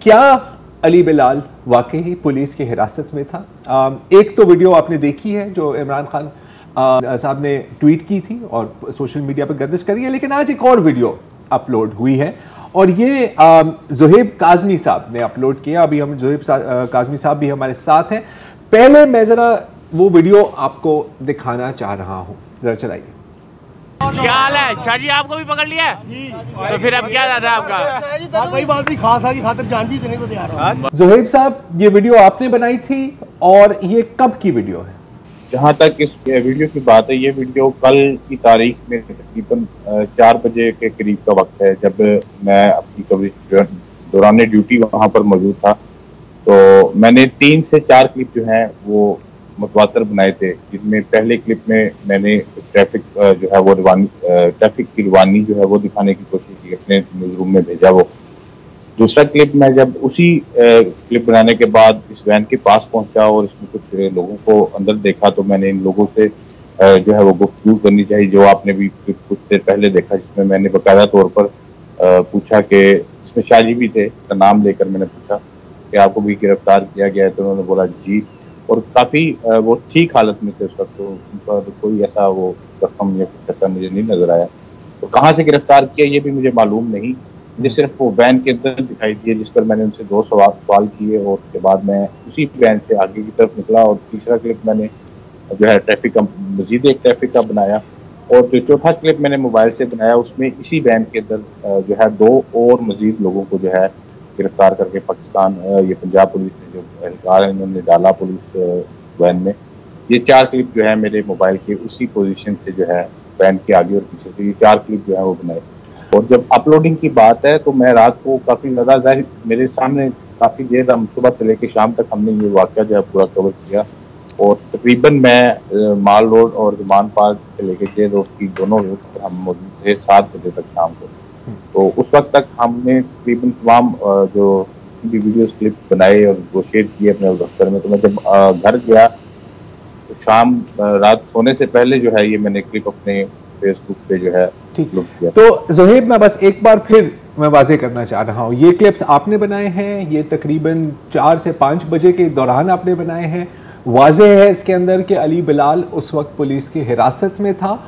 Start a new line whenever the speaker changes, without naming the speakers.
क्या अली बिलाल वाकई ही पुलिस की हिरासत में था? एक तो वीडियो आपने देखी है जो इमरान खान साहब ने ट्वीट की थी और सोशल मीडिया पर गर्दिश करी है, लेकिन आज एक और वीडियो अपलोड हुई है और ये ज़ुहैब काज़मी साहब ने अपलोड किया। अभी हम ज़ुहैब काज़मी साहब भी हमारे साथ हैं। पहले मैं ज़रा वो वीडियो आपको दिखाना चाह रहा हूँ, ज़रा चलाइए।
क्या हाल है शाह जी? आपको भी पकड़ लिया तो फिर अब क्या रहता है आपका?
कोई बात नहीं, खास की खातिर जान भी देने को तैयार हो।
ज़ुहैब साहब, ये वीडियो आपने बनाई थी और ये कब की वीडियो है?
जहाँ तक इस वीडियो की बात है, ये वीडियो कल की तारीख में तकरीबन 4 बजे के करीब का वक्त है, जब मैं अपनी कवरेज दौरान ड्यूटी वहाँ पर मौजूद था। तो मैंने 3 से 4 क्लिप जो हैं वो मुतवातर बनाए थे, जिनमें पहले क्लिप में मैंने ट्रैफिक जो है वो ट्रैफिक की रवानी जो है वो दिखाने की कोशिश की, अपने न्यूज़ रूम में भेजा वो। दूसरा क्लिप मैं जब उसी क्लिप बनाने के बाद इस वैन के पास पहुंचा और इसमें कुछ लोगों को अंदर देखा, तो मैंने इन लोगों से जो है वो गुफ्तगू करनी चाहिए, जो आपने भी कुछ देर पहले देखा, जिसमें मैंने बाकायदा तौर पर पूछा कि इसमें शाहजी भी थे, का नाम लेकर मैंने पूछा कि आपको भी गिरफ्तार किया गया है? तो उन्होंने बोला जी, और काफ़ी वो ठीक हालत में थे उस वक्त, तो उन पर कोई ऐसा वो जख्म या कुछ ऐसा मुझे नहीं नजर आया। तो कहाँ से गिरफ्तार किया ये भी मुझे मालूम नहीं, मुझे सिर्फ वो वैन के अंदर दिखाई दिए, जिस पर मैंने उनसे 2 सवाल किए और उसके बाद मैं उसी वैन से आगे की तरफ निकला। और तीसरा क्लिप मैंने जो है ट्रैफिक का, मजीद एक ट्रैफिक का बनाया, और जो चौथा क्लिप मैंने मोबाइल से बनाया, उसमें इसी वैन के अंदर जो है 2 और मजीद लोगों को जो है गिरफ्तार करके पाकिस्तान ये पंजाब पुलिस ने जो एहलकार इन्होंने डाला पुलिस वैन में। ये 4 क्लिप जो है मेरे मोबाइल के उसी पोजीशन से जो है वैन के आगे और पीछे से ये 4 क्लिप जो है वो बनाए। और जब अपलोडिंग की बात है तो मैं रात को काफ़ी ज़्यादा, ज़ाहिर मेरे सामने काफ़ी देर, हम सुबह से लेकर शाम तक हमने ये वाक़या जो है पूरा कवर किया, और तकरीबन मैं माल रोड और जुमान पार्क से लेकर जेल रोड की दोनों रोड पर हम मौजूद थे 7 बजे तक शाम को। तो उस वक्त तक हमने तकरीबन तमाम जो भी वीडियोस क्लिप बनाए और वो शेयर किए अपने दफ्तर में। तो मैं जब घर गया तो शाम रात सोने से पहले जो है ये मैंने क्लिप अपने फेसबुक पे जो है अपलोड किया।
तो ज़ुहैब, मैं बस एक बार फिर मैं वाज़ेह करना चाह रहा हूँ, ये क्लिप्स आपने बनाए हैं, ये तकरीबन 4 से 5 बजे के दौरान आपने बनाए हैं। वाज़ेह है इसके अंदर कि अली बिलाल उस वक्त पुलिस की हिरासत में था